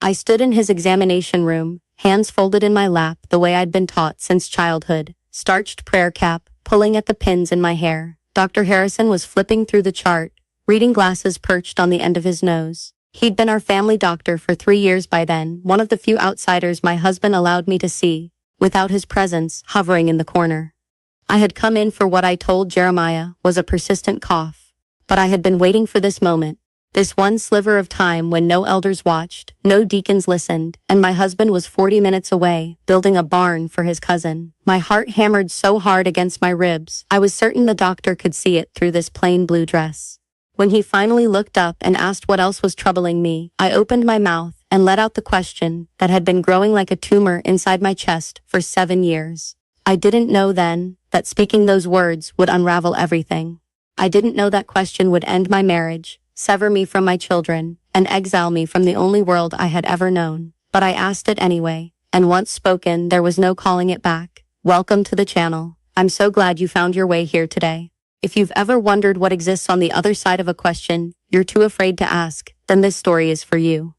I stood in his examination room, hands folded in my lap the way I'd been taught since childhood, starched prayer cap, pulling at the pins in my hair. Dr. Harrison was flipping through the chart, reading glasses perched on the end of his nose. He'd been our family doctor for 3 years by then, one of the few outsiders my husband allowed me to see, without his presence hovering in the corner. I had come in for what I told Jeremiah was a persistent cough, but I had been waiting for this moment. This one sliver of time when no elders watched, no deacons listened, and my husband was 40 minutes away, building a barn for his cousin. My heart hammered so hard against my ribs, I was certain the doctor could see it through this plain blue dress. When he finally looked up and asked what else was troubling me, I opened my mouth and let out the question that had been growing like a tumor inside my chest for 7 years. I didn't know then that speaking those words would unravel everything. I didn't know that question would end my marriage, sever me from my children, and exile me from the only world I had ever known. But I asked it anyway, and once spoken, there was no calling it back. Welcome to the channel. I'm so glad you found your way here today. If you've ever wondered what exists on the other side of a question you're too afraid to ask, then this story is for you.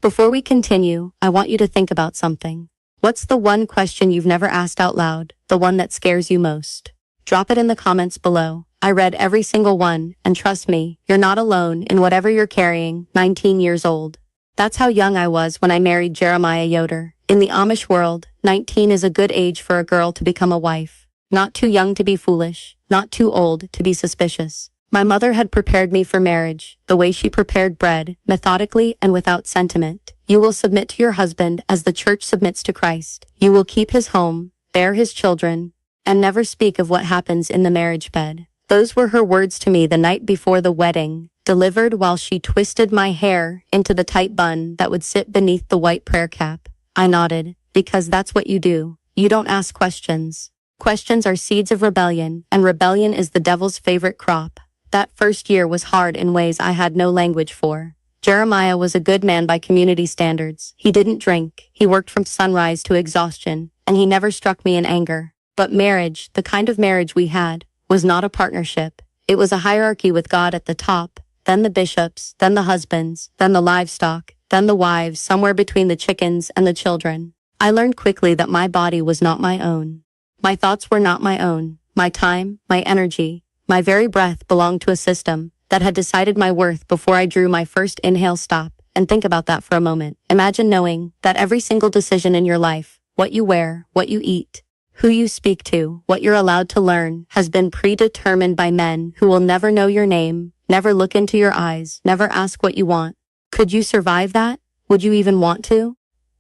Before we continue, I want you to think about something. What's the one question you've never asked out loud, the one that scares you most? Drop it in the comments below. I read every single one, and trust me, you're not alone in whatever you're carrying. 19 years old. That's how young I was when I married Jeremiah Yoder. In the Amish world, 19 is a good age for a girl to become a wife. Not too young to be foolish, not too old to be suspicious. My mother had prepared me for marriage, the way she prepared bread, methodically and without sentiment. You will submit to your husband as the church submits to Christ. You will keep his home, bear his children, and never speak of what happens in the marriage bed. Those were her words to me the night before the wedding, delivered while she twisted my hair into the tight bun that would sit beneath the white prayer cap. I nodded, because that's what you do. You don't ask questions. Questions are seeds of rebellion, and rebellion is the devil's favorite crop. That first year was hard in ways I had no language for. Jeremiah was a good man by community standards. He didn't drink, he worked from sunrise to exhaustion, and he never struck me in anger. But marriage, the kind of marriage we had, was not a partnership. It was a hierarchy with God at the top, then the bishops, then the husbands, then the livestock, then the wives, somewhere between the chickens and the children. I learned quickly that my body was not my own. My thoughts were not my own. My time, my energy, my very breath belonged to a system that had decided my worth before I drew my first inhale. Stop and think about that for a moment. Imagine knowing that every single decision in your life, what you wear, what you eat, who you speak to, what you're allowed to learn, has been predetermined by men who will never know your name, never look into your eyes, never ask what you want. Could you survive that? Would you even want to?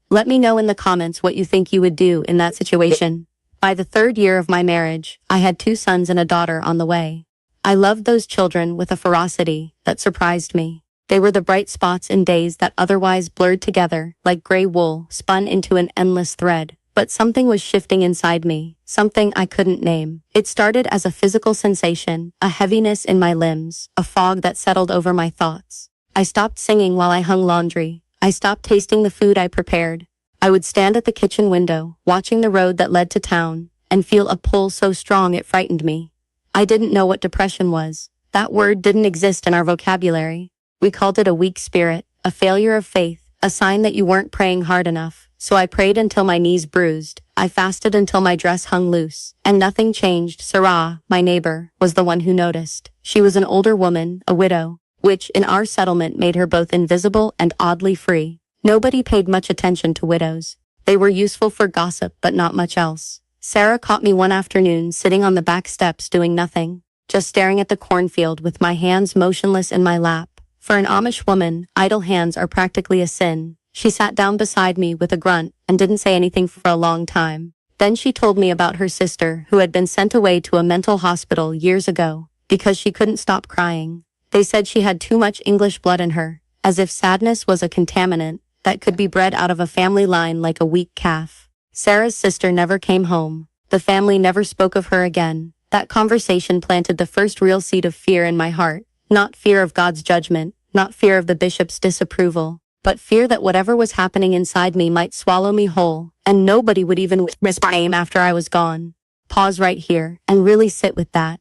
Let me know in the comments what you think you would do in that situation. By the 3rd year of my marriage, I had 2 sons and a daughter on the way. I loved those children with a ferocity that surprised me. They were the bright spots in days that otherwise blurred together like gray wool spun into an endless thread. But something was shifting inside me, something I couldn't name. It started as a physical sensation, a heaviness in my limbs, a fog that settled over my thoughts. I stopped singing while I hung laundry. I stopped tasting the food I prepared. I would stand at the kitchen window, watching the road that led to town, and feel a pull so strong it frightened me. I didn't know what depression was. That word didn't exist in our vocabulary. We called it a weak spirit, a failure of faith, a sign that you weren't praying hard enough. So I prayed until my knees bruised. I fasted until my dress hung loose. And nothing changed. Sarah, my neighbor, was the one who noticed. She was an older woman, a widow, which in our settlement made her both invisible and oddly free. Nobody paid much attention to widows. They were useful for gossip, but not much else. Sarah caught me one afternoon sitting on the back steps doing nothing, just staring at the cornfield with my hands motionless in my lap. For an Amish woman, idle hands are practically a sin. She sat down beside me with a grunt and didn't say anything for a long time. Then she told me about her sister who had been sent away to a mental hospital years ago because she couldn't stop crying. They said she had too much English blood in her, as if sadness was a contaminant that could be bred out of a family line like a weak calf. Sarah's sister never came home. The family never spoke of her again. That conversation planted the first real seed of fear in my heart. Not fear of God's judgment, not fear of the bishop's disapproval, but fear that whatever was happening inside me might swallow me whole, and nobody would even whisper my name after I was gone. Pause right here, and really sit with that.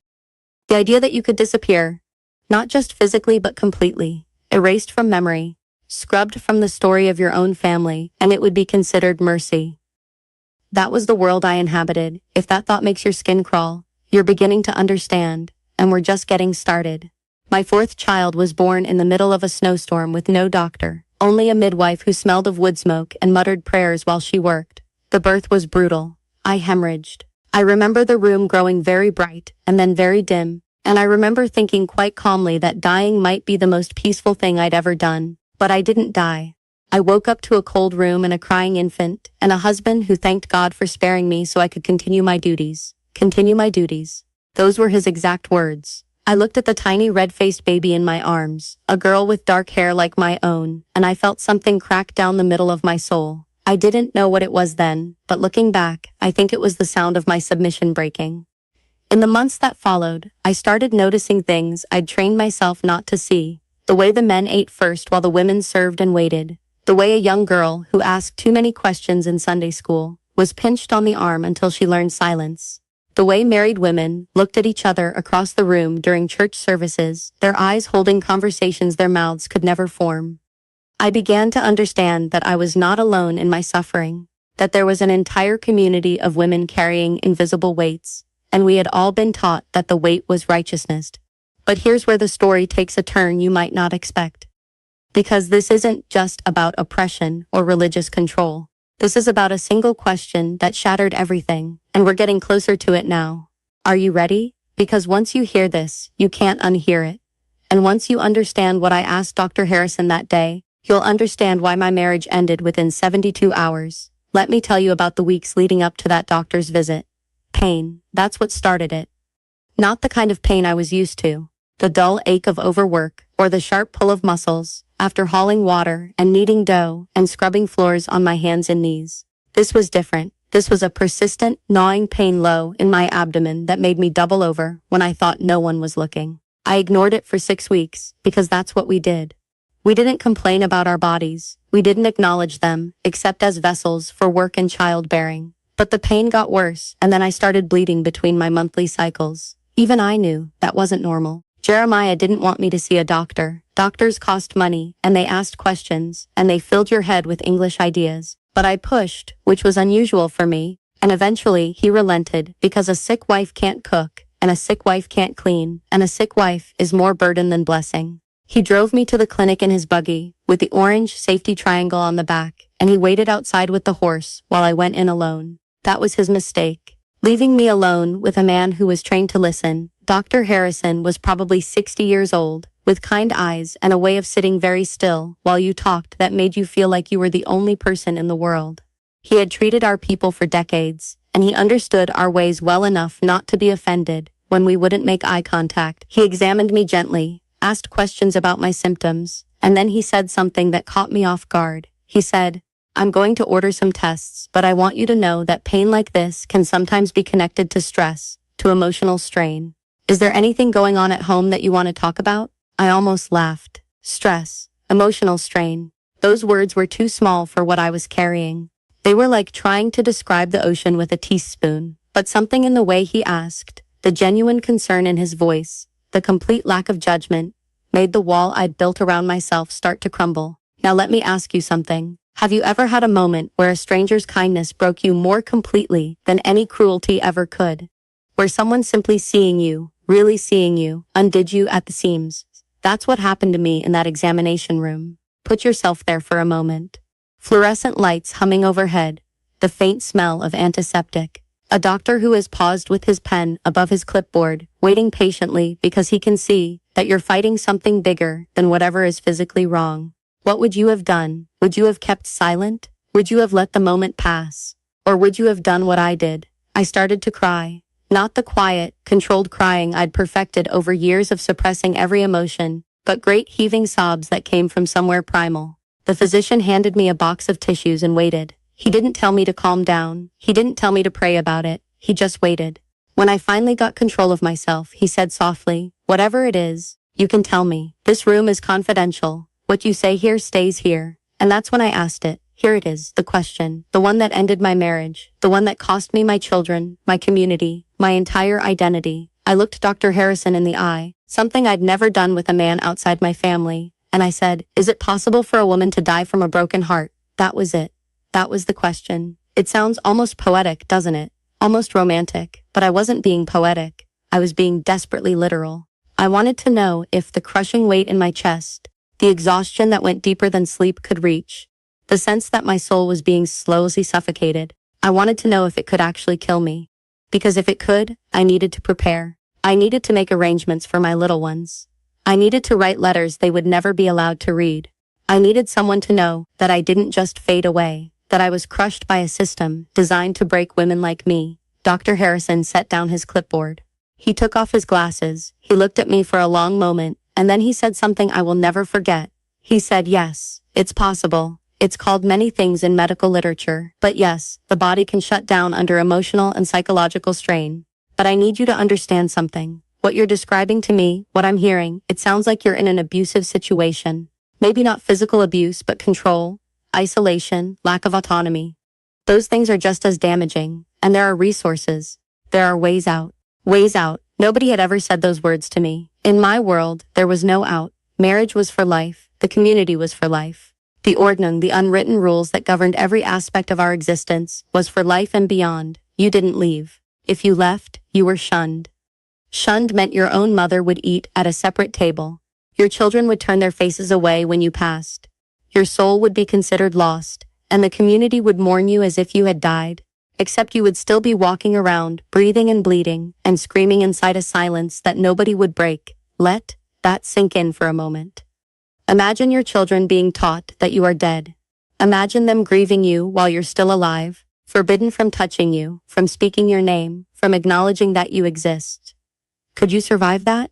The idea that you could disappear, not just physically but completely, erased from memory, scrubbed from the story of your own family, and it would be considered mercy. That was the world I inhabited. If that thought makes your skin crawl, you're beginning to understand, and we're just getting started. My fourth child was born in the middle of a snowstorm with no doctor, only a midwife who smelled of wood smoke and muttered prayers while she worked. The birth was brutal. I hemorrhaged. I remember the room growing very bright and then very dim, and I remember thinking quite calmly that dying might be the most peaceful thing I'd ever done. But I didn't die. I woke up to a cold room and a crying infant, and a husband who thanked God for sparing me so I could continue my duties. Continue my duties. Those were his exact words. I looked at the tiny red-faced baby in my arms, a girl with dark hair like my own, and I felt something crack down the middle of my soul. I didn't know what it was then, but looking back, I think it was the sound of my submission breaking. In the months that followed, I started noticing things I'd trained myself not to see. The way the men ate first while the women served and waited. The way a young girl who asked too many questions in Sunday school was pinched on the arm until she learned silence. The way married women looked at each other across the room during church services, their eyes holding conversations their mouths could never form. I began to understand that I was not alone in my suffering, that there was an entire community of women carrying invisible weights, and we had all been taught that the weight was righteousness. But here's where the story takes a turn you might not expect. Because this isn't just about oppression or religious control. This is about a single question that shattered everything, and we're getting closer to it now. Are you ready? Because once you hear this, you can't unhear it. And once you understand what I asked Dr. Harrison that day, you'll understand why my marriage ended within 72 hours. Let me tell you about the weeks leading up to that doctor's visit. Pain, that's what started it. Not the kind of pain I was used to. The dull ache of overwork, or the sharp pull of muscles, after hauling water and kneading dough and scrubbing floors on my hands and knees. This was different. This was a persistent, gnawing pain low in my abdomen that made me double over when I thought no one was looking. I ignored it for 6 weeks, because that's what we did. We didn't complain about our bodies. We didn't acknowledge them, except as vessels for work and childbearing. But the pain got worse, and then I started bleeding between my monthly cycles. Even I knew that wasn't normal. Jeremiah didn't want me to see a doctor. Doctors cost money, and they asked questions, and they filled your head with English ideas. But I pushed, which was unusual for me, and eventually he relented, because a sick wife can't cook, and a sick wife can't clean, and a sick wife is more burden than blessing. He drove me to the clinic in his buggy, with the orange safety triangle on the back, and he waited outside with the horse while I went in alone. That was his mistake. Leaving me alone with a man who was trained to listen. Dr. Harrison was probably 60 years old, with kind eyes and a way of sitting very still while you talked that made you feel like you were the only person in the world. He had treated our people for decades, and he understood our ways well enough not to be offended when we wouldn't make eye contact. He examined me gently, asked questions about my symptoms, and then he said something that caught me off guard. He said, "I'm going to order some tests, but I want you to know that pain like this can sometimes be connected to stress, to emotional strain. Is there anything going on at home that you want to talk about?" I almost laughed. Stress, emotional strain. Those words were too small for what I was carrying. They were like trying to describe the ocean with a teaspoon. But something in the way he asked, the genuine concern in his voice, the complete lack of judgment, made the wall I'd built around myself start to crumble. Now let me ask you something. Have you ever had a moment where a stranger's kindness broke you more completely than any cruelty ever could? Where someone simply seeing you, really seeing you, undid you at the seams? That's what happened to me in that examination room. Put yourself there for a moment. Fluorescent lights humming overhead, the faint smell of antiseptic. A doctor who has paused with his pen above his clipboard, waiting patiently because he can see that you're fighting something bigger than whatever is physically wrong. What would you have done? Would you have kept silent? Would you have let the moment pass? Or would you have done what I did? I started to cry. Not the quiet, controlled crying I'd perfected over years of suppressing every emotion, but great heaving sobs that came from somewhere primal. The physician handed me a box of tissues and waited. He didn't tell me to calm down. He didn't tell me to pray about it. He just waited. When I finally got control of myself, he said softly, "Whatever it is, you can tell me. This room is confidential. What you say here stays here." And that's when I asked it. Here it is, the question, the one that ended my marriage, the one that cost me my children, my community, my entire identity. I looked Dr. Harrison in the eye, something I'd never done with a man outside my family, And I said, is it possible for a woman to die from a broken heart? That was it. That was the question. It sounds almost poetic, doesn't it? Almost romantic, but I wasn't being poetic. I was being desperately literal. I wanted to know if the crushing weight in my chest, the exhaustion that went deeper than sleep could reach, the sense that my soul was being slowly suffocated, I wanted to know if it could actually kill me. Because if it could, I needed to prepare. I needed to make arrangements for my little ones. I needed to write letters they would never be allowed to read. I needed someone to know that I didn't just fade away, that I was crushed by a system designed to break women like me. Dr. Harrison set down his clipboard. He took off his glasses, he looked at me for a long moment, and then he said something I will never forget. He said, yes, it's possible. It's called many things in medical literature, but yes, the body can shut down under emotional and psychological strain. But I need you to understand something. What you're describing to me, what I'm hearing, it sounds like you're in an abusive situation. Maybe not physical abuse, but control, isolation, lack of autonomy. Those things are just as damaging, and there are resources. There are ways out. Ways out. Nobody had ever said those words to me. In my world, there was no out. Marriage was for life. The community was for life. The ordnung, the unwritten rules that governed every aspect of our existence, was for life and beyond. You didn't leave. If you left, you were shunned. Shunned meant your own mother would eat at a separate table. Your children would turn their faces away when you passed. Your soul would be considered lost, and the community would mourn you as if you had died. Except you would still be walking around, breathing and bleeding, and screaming inside a silence that nobody would break. Let that sink in for a moment. Imagine your children being taught that you are dead. Imagine them grieving you while you're still alive, forbidden from touching you, from speaking your name, from acknowledging that you exist. Could you survive that?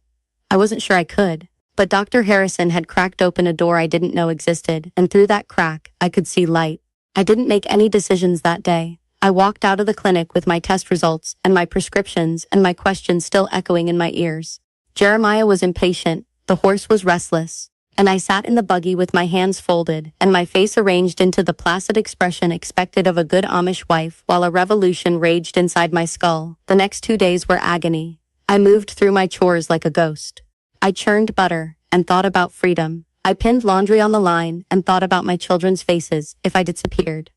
I wasn't sure I could. But Dr. Harrison had cracked open a door I didn't know existed, and through that crack, I could see light. I didn't make any decisions that day. I walked out of the clinic with my test results and my prescriptions and my questions still echoing in my ears. Jeremiah was impatient, the horse was restless, and I sat in the buggy with my hands folded and my face arranged into the placid expression expected of a good Amish wife while a revolution raged inside my skull. The next 2 days were agony. I moved through my chores like a ghost. I churned butter and thought about freedom. I pinned laundry on the line and thought about my children's faces if I disappeared.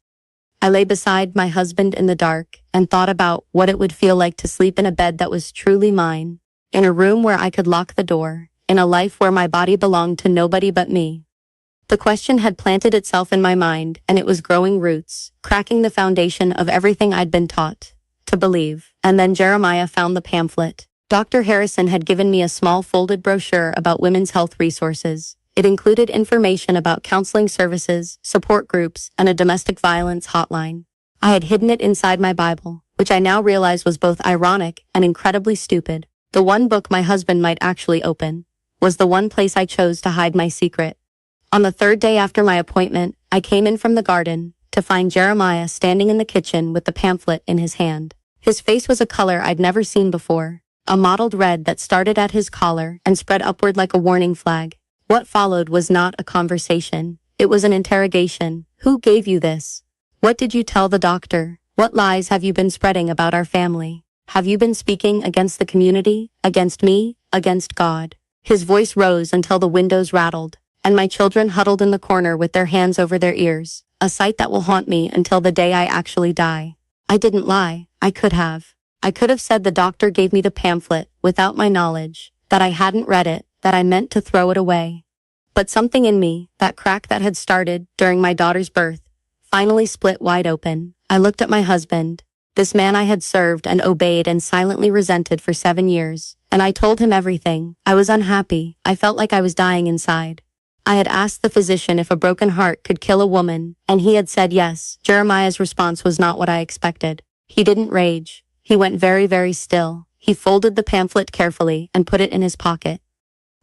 I lay beside my husband in the dark and thought about what it would feel like to sleep in a bed that was truly mine, in a room where I could lock the door, in a life where my body belonged to nobody but me. The question had planted itself in my mind, and it was growing roots, cracking the foundation of everything I'd been taught to believe. And then Jeremiah found the pamphlet. Dr. Harrison had given me a small folded brochure about women's health resources. It included information about counseling services, support groups, and a domestic violence hotline. I had hidden it inside my Bible, which I now realized was both ironic and incredibly stupid. The one book my husband might actually open was the one place I chose to hide my secret. On the third day after my appointment, I came in from the garden to find Jeremiah standing in the kitchen with the pamphlet in his hand. His face was a color I'd never seen before, a mottled red that started at his collar and spread upward like a warning flag. What followed was not a conversation. It was an interrogation. Who gave you this? What did you tell the doctor? What lies have you been spreading about our family? Have you been speaking against the community, against me, against God? His voice rose until the windows rattled, and my children huddled in the corner with their hands over their ears, a sight that will haunt me until the day I actually die. I didn't lie. I could have. I could have said the doctor gave me the pamphlet without my knowledge, that I hadn't read it, that I meant to throw it away. But something in me, that crack that had started during my daughter's birth, finally split wide open. I looked at my husband, this man I had served and obeyed and silently resented for 7 years, and I told him everything. I was unhappy. I felt like I was dying inside. I had asked the physician if a broken heart could kill a woman, and he had said yes. Jeremiah's response was not what I expected. He didn't rage. He went very, very still. He folded the pamphlet carefully and put it in his pocket.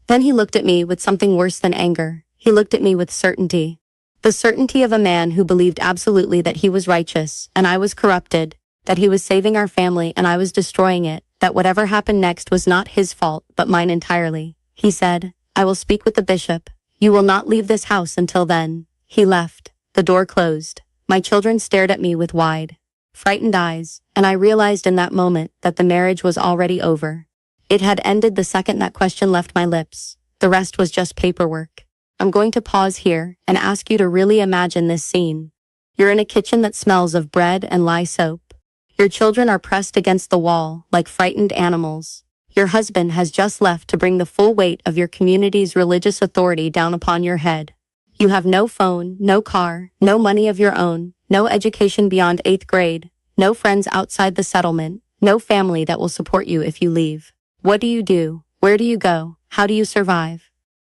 Then he looked at me with something worse than anger. He looked at me with certainty. The certainty of a man who believed absolutely that he was righteous and I was corrupted, that he was saving our family and I was destroying it, that whatever happened next was not his fault but mine entirely. He said, I will speak with the bishop. You will not leave this house until then. He left. The door closed. My children stared at me with wide, frightened eyes, and I realized in that moment that the marriage was already over. It had ended the second that question left my lips. The rest was just paperwork. I'm going to pause here and ask you to really imagine this scene. You're in a kitchen that smells of bread and lye soap. Your children are pressed against the wall like frightened animals. Your husband has just left to bring the full weight of your community's religious authority down upon your head. You have no phone, no car, no money of your own, no education beyond 8th grade, no friends outside the settlement, no family that will support you if you leave. What do you do? Where do you go? How do you survive?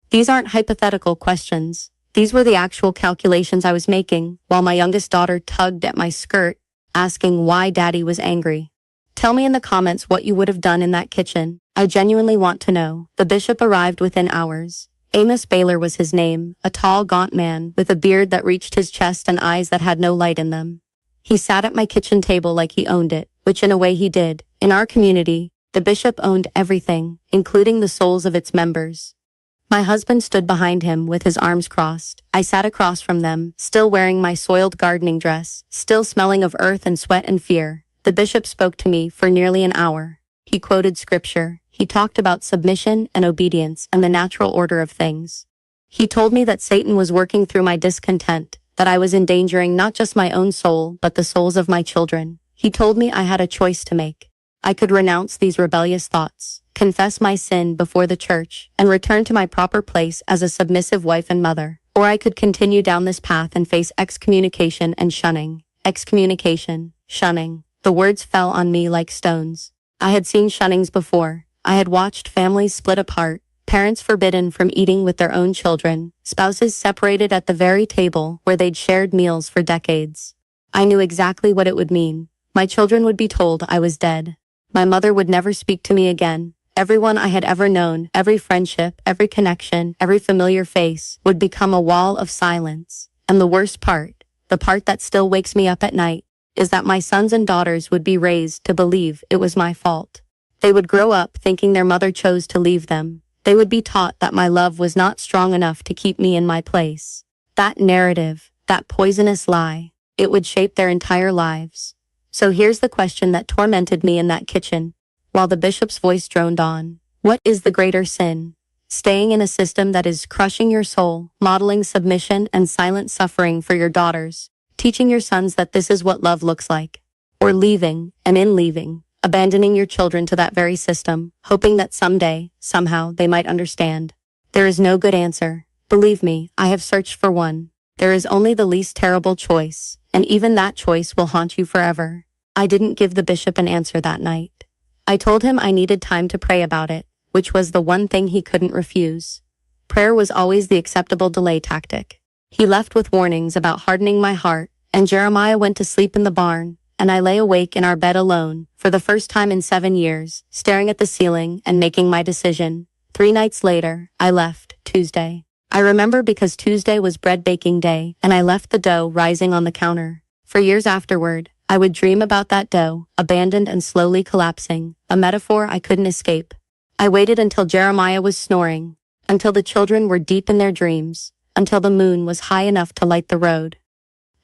These aren't hypothetical questions. These were the actual calculations I was making while my youngest daughter tugged at my skirt, asking why Daddy was angry. Tell me in the comments what you would have done in that kitchen. I genuinely want to know. The bishop arrived within hours. Amos Baylor was his name, a tall, gaunt man with a beard that reached his chest and eyes that had no light in them. He sat at my kitchen table like he owned it, which in a way he did. In our community, the bishop owned everything, including the souls of its members. My husband stood behind him with his arms crossed. I sat across from them, still wearing my soiled gardening dress, still smelling of earth and sweat and fear. The bishop spoke to me for nearly an hour. He quoted scripture. He talked about submission and obedience and the natural order of things. He told me that Satan was working through my discontent, that I was endangering not just my own soul, but the souls of my children. He told me I had a choice to make. I could renounce these rebellious thoughts, confess my sin before the church, and return to my proper place as a submissive wife and mother. Or I could continue down this path and face excommunication and shunning. Excommunication, shunning. The words fell on me like stones. I had seen shunnings before. I had watched families split apart, parents forbidden from eating with their own children, spouses separated at the very table where they'd shared meals for decades. I knew exactly what it would mean. My children would be told I was dead. My mother would never speak to me again. Everyone I had ever known, every friendship, every connection, every familiar face, would become a wall of silence. And the worst part, the part that still wakes me up at night, is that my sons and daughters would be raised to believe it was my fault. They would grow up thinking their mother chose to leave them. They would be taught that my love was not strong enough to keep me in my place. That narrative, that poisonous lie, it would shape their entire lives. So here's the question that tormented me in that kitchen, while the bishop's voice droned on. What is the greater sin? Staying in a system that is crushing your soul, modeling submission and silent suffering for your daughters, teaching your sons that this is what love looks like. Or leaving, and in leaving, abandoning your children to that very system, hoping that someday, somehow, they might understand. There is no good answer. Believe me, I have searched for one. There is only the least terrible choice, and even that choice will haunt you forever. I didn't give the bishop an answer that night. I told him I needed time to pray about it, which was the one thing he couldn't refuse. Prayer was always the acceptable delay tactic. He left with warnings about hardening my heart, and Jeremiah went to sleep in the barn, and I lay awake in our bed alone, for the first time in 7 years, staring at the ceiling and making my decision. 3 nights later, I left, Tuesday. I remember because Tuesday was bread baking day, and I left the dough rising on the counter. For years afterward, I would dream about that dough, abandoned and slowly collapsing, a metaphor I couldn't escape. I waited until Jeremiah was snoring, until the children were deep in their dreams, until the moon was high enough to light the road.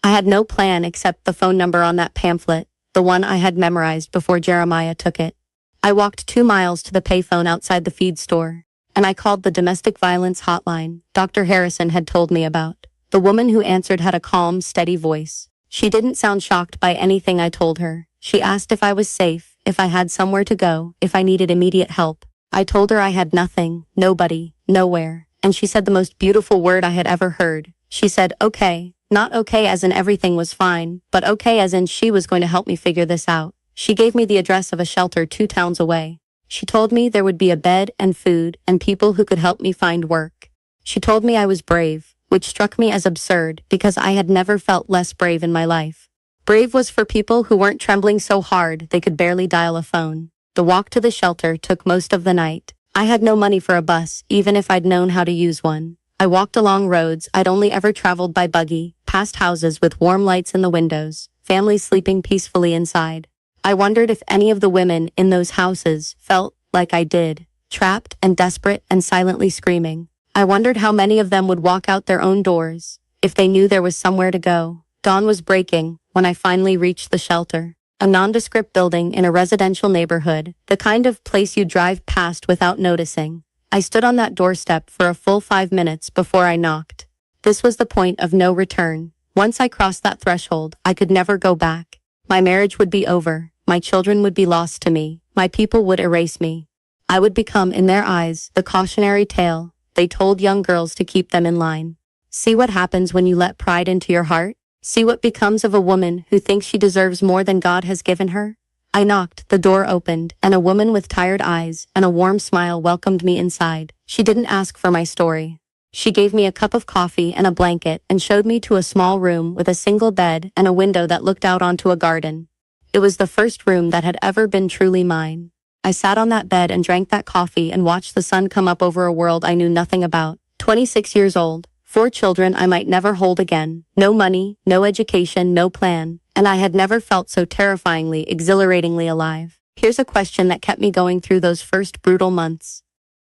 I had no plan except the phone number on that pamphlet, the one I had memorized before Jeremiah took it. I walked 2 miles to the payphone outside the feed store, and I called the domestic violence hotline Dr. Harrison had told me about. The woman who answered had a calm, steady voice. She didn't sound shocked by anything I told her. She asked if I was safe, if I had somewhere to go, if I needed immediate help. I told her I had nothing, nobody, nowhere, and she said the most beautiful word I had ever heard. She said, okay, not okay as in everything was fine, but okay as in she was going to help me figure this out. She gave me the address of a shelter 2 towns away. She told me there would be a bed and food and people who could help me find work. She told me I was brave, which struck me as absurd because I had never felt less brave in my life. Brave was for people who weren't trembling so hard they could barely dial a phone. The walk to the shelter took most of the night. I had no money for a bus, even if I'd known how to use one. I walked along roads I'd only ever traveled by buggy, past houses with warm lights in the windows, families sleeping peacefully inside. I wondered if any of the women in those houses felt like I did, trapped and desperate and silently screaming. I wondered how many of them would walk out their own doors, if they knew there was somewhere to go. Dawn was breaking when I finally reached the shelter. A nondescript building in a residential neighborhood, the kind of place you drive past without noticing. I stood on that doorstep for a full 5 minutes before I knocked. This was the point of no return. Once I crossed that threshold, I could never go back. My marriage would be over. My children would be lost to me. My people would erase me. I would become, in their eyes, the cautionary tale they told young girls to keep them in line. See what happens when you let pride into your heart? See what becomes of a woman who thinks she deserves more than God has given her? I knocked, the door opened, and a woman with tired eyes and a warm smile welcomed me inside. She didn't ask for my story. She gave me a cup of coffee and a blanket and showed me to a small room with a single bed and a window that looked out onto a garden. It was the first room that had ever been truly mine. I sat on that bed and drank that coffee and watched the sun come up over a world I knew nothing about. 26 years old, 4 children I might never hold again, no money, no education, no plan, and I had never felt so terrifyingly, exhilaratingly alive. Here's a question that kept me going through those first brutal months.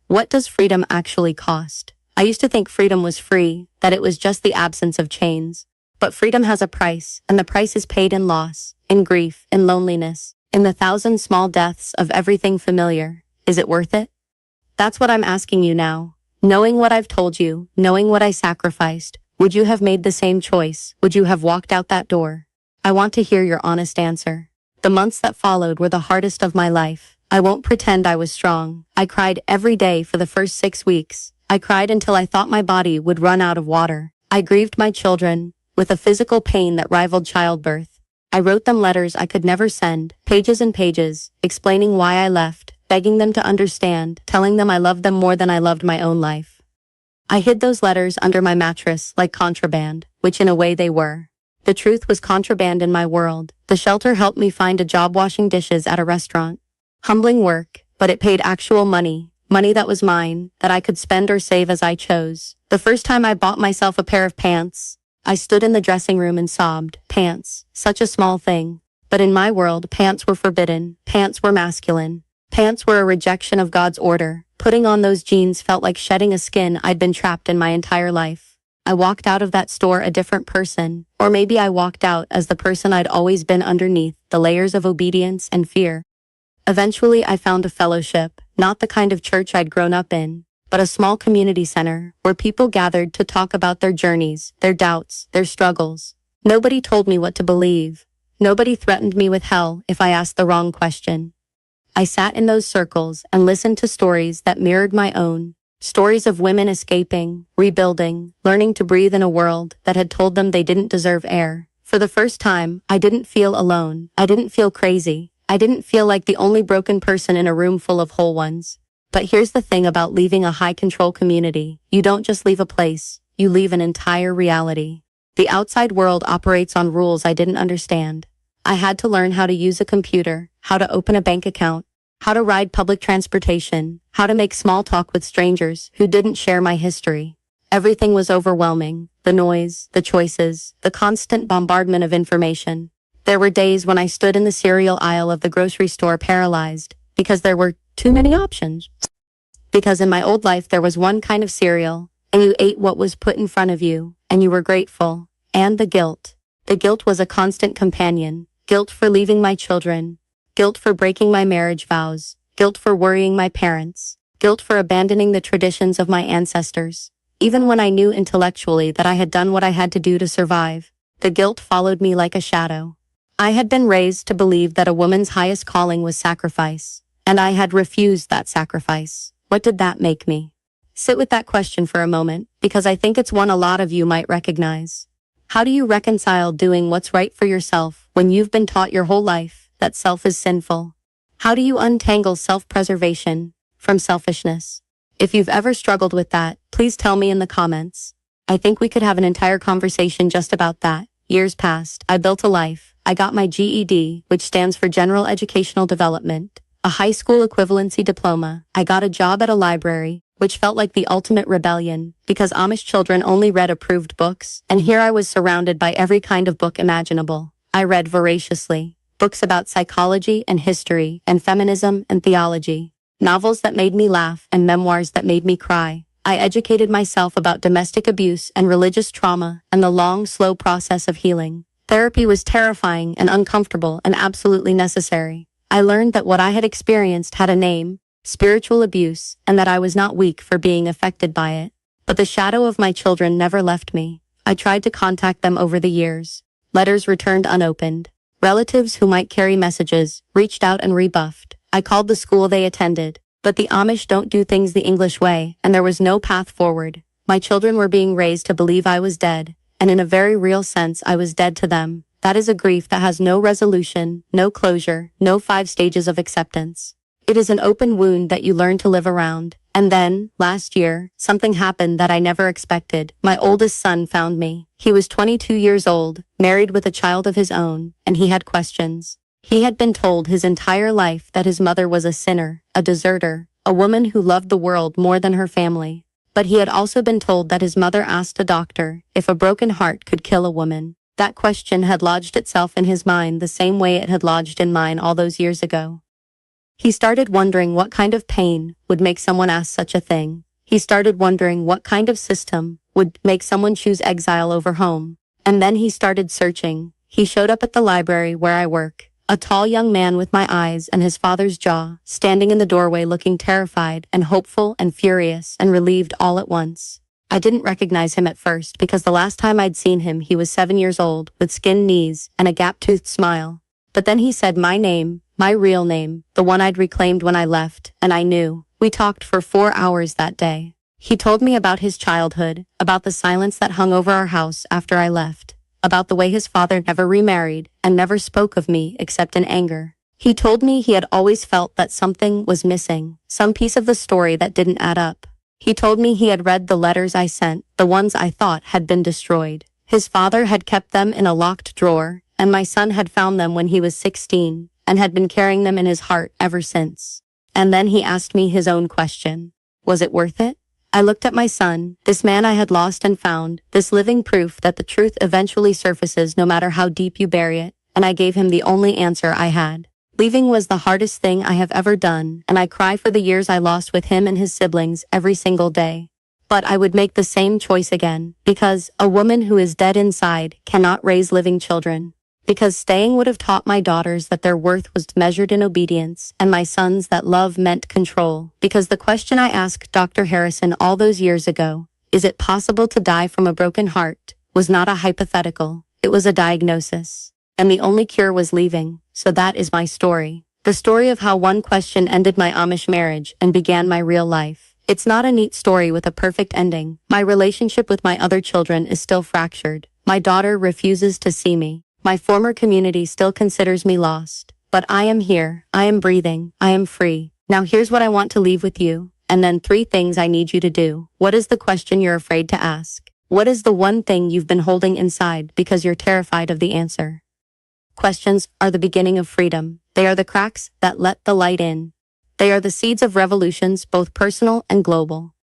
What does freedom actually cost? I used to think freedom was free, that it was just the absence of chains. But freedom has a price, and the price is paid in loss, in grief, in loneliness, in the thousand small deaths of everything familiar. Is it worth it? That's what I'm asking you now. Knowing what I've told you, knowing what I sacrificed, would you have made the same choice? Would you have walked out that door? I want to hear your honest answer. The months that followed were the hardest of my life. I won't pretend I was strong. I cried every day for the first 6 weeks. I cried until I thought my body would run out of water. I grieved my children with a physical pain that rivaled childbirth. I wrote them letters I could never send, pages and pages, explaining why I left, begging them to understand, telling them I loved them more than I loved my own life. I hid those letters under my mattress like contraband, which in a way they were. The truth was contraband in my world. The shelter helped me find a job washing dishes at a restaurant. Humbling work, but it paid actual money, money that was mine, that I could spend or save as I chose. The first time I bought myself a pair of pants, I stood in the dressing room and sobbed. Pants, such a small thing. But in my world, pants were forbidden. Pants were masculine. Pants were a rejection of God's order. Putting on those jeans felt like shedding a skin I'd been trapped in my entire life. I walked out of that store a different person, or maybe I walked out as the person I'd always been underneath the layers of obedience and fear. Eventually, I found a fellowship, not the kind of church I'd grown up in, but a small community center where people gathered to talk about their journeys, their doubts, their struggles. Nobody told me what to believe. Nobody threatened me with hell if I asked the wrong question. I sat in those circles and listened to stories that mirrored my own. Stories of women escaping, rebuilding, learning to breathe in a world that had told them they didn't deserve air. For the first time, I didn't feel alone. I didn't feel crazy. I didn't feel like the only broken person in a room full of whole ones. But here's the thing about leaving a high-control community. You don't just leave a place. You leave an entire reality. The outside world operates on rules I didn't understand. I had to learn how to use a computer, how to open a bank account, how to ride public transportation, how to make small talk with strangers who didn't share my history. Everything was overwhelming. The noise, the choices, the constant bombardment of information. There were days when I stood in the cereal aisle of the grocery store paralyzed because there were too many options. Because in my old life there was one kind of cereal, and you ate what was put in front of you, and you were grateful. And the guilt. The guilt was a constant companion. Guilt for leaving my children. Guilt for breaking my marriage vows. Guilt for worrying my parents. Guilt for abandoning the traditions of my ancestors. Even when I knew intellectually that I had done what I had to do to survive, the guilt followed me like a shadow. I had been raised to believe that a woman's highest calling was sacrifice, and I had refused that sacrifice. What did that make me? Sit with that question for a moment, because I think it's one a lot of you might recognize. How do you reconcile doing what's right for yourself when you've been taught your whole life that self is sinful? How do you untangle self-preservation from selfishness? If you've ever struggled with that, please tell me in the comments. I think we could have an entire conversation just about that. Years passed. I built a life. I got my GED, which stands for General Educational Development, a high school equivalency diploma. I got a job at a library, which felt like the ultimate rebellion, because Amish children only read approved books, and here I was surrounded by every kind of book imaginable. I read voraciously. Books about psychology and history and feminism and theology. Novels that made me laugh and memoirs that made me cry. I educated myself about domestic abuse and religious trauma and the long, slow process of healing. Therapy was terrifying and uncomfortable and absolutely necessary. I learned that what I had experienced had a name, spiritual abuse, and that I was not weak for being affected by it. But the shadow of my children never left me. I tried to contact them over the years. Letters returned unopened. Relatives who might carry messages reached out and rebuffed. I called the school they attended. But the Amish don't do things the English way, and there was no path forward. My children were being raised to believe I was dead, and in a very real sense I was dead to them. That is a grief that has no resolution, no closure, no 5 stages of acceptance. It is an open wound that you learn to live around. And then, last year, something happened that I never expected. My oldest son found me. He was 22 years old, married with a child of his own, and he had questions. He had been told his entire life that his mother was a sinner, a deserter, a woman who loved the world more than her family. But he had also been told that his mother asked a doctor if a broken heart could kill a woman. That question had lodged itself in his mind the same way it had lodged in mine all those years ago. He started wondering what kind of pain would make someone ask such a thing. He started wondering what kind of system would make someone choose exile over home. And then he started searching. He showed up at the library where I work, a tall young man with my eyes and his father's jaw, standing in the doorway looking terrified and hopeful and furious and relieved all at once. I didn't recognize him at first because the last time I'd seen him he was 7 years old, with skinned knees and a gap-toothed smile. But then he said my name, my real name, the one I'd reclaimed when I left, and I knew. We talked for 4 hours that day. He told me about his childhood, about the silence that hung over our house after I left, about the way his father never remarried and never spoke of me except in anger. He told me he had always felt that something was missing, some piece of the story that didn't add up. He told me he had read the letters I sent, the ones I thought had been destroyed. His father had kept them in a locked drawer, and my son had found them when he was 16, and had been carrying them in his heart ever since. And then he asked me his own question. Was it worth it? I looked at my son, this man I had lost and found, this living proof that the truth eventually surfaces no matter how deep you bury it, and I gave him the only answer I had. Leaving was the hardest thing I have ever done, and I cry for the years I lost with him and his siblings every single day. But I would make the same choice again, because a woman who is dead inside cannot raise living children. Because staying would have taught my daughters that their worth was measured in obedience, and my sons that love meant control. Because the question I asked Dr. Harrison all those years ago, is it possible to die from a broken heart, was not a hypothetical, it was a diagnosis. And the only cure was leaving, so that is my story. The story of how one question ended my Amish marriage and began my real life. It's not a neat story with a perfect ending. My relationship with my other children is still fractured. My daughter refuses to see me. My former community still considers me lost. But I am here, I am breathing, I am free. Now here's what I want to leave with you, and then 3 things I need you to do. What is the question you're afraid to ask? What is the one thing you've been holding inside because you're terrified of the answer? Questions are the beginning of freedom. They are the cracks that let the light in. They are the seeds of revolutions, both personal and global.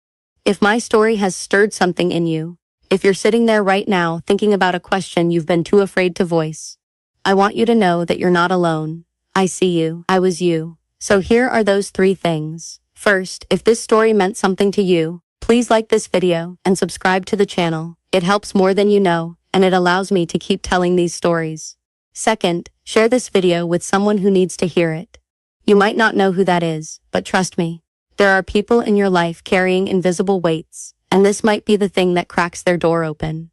If my story has stirred something in you, if you're sitting there right now thinking about a question you've been too afraid to voice, I want you to know that you're not alone. I see you. I was you. So here are those 3 things. First, if this story meant something to you, please like this video and subscribe to the channel. It helps more than you know, and it allows me to keep telling these stories. Second, share this video with someone who needs to hear it. You might not know who that is, but trust me, there are people in your life carrying invisible weights, and this might be the thing that cracks their door open.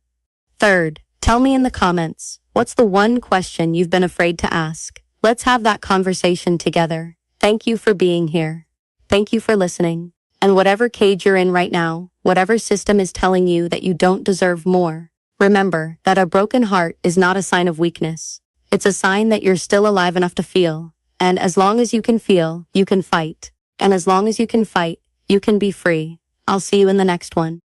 Third, tell me in the comments, what's the one question you've been afraid to ask? Let's have that conversation together. Thank you for being here. Thank you for listening. And whatever cage you're in right now, whatever system is telling you that you don't deserve more, remember that a broken heart is not a sign of weakness. It's a sign that you're still alive enough to feel. And as long as you can feel, you can fight. And as long as you can fight, you can be free. I'll see you in the next one.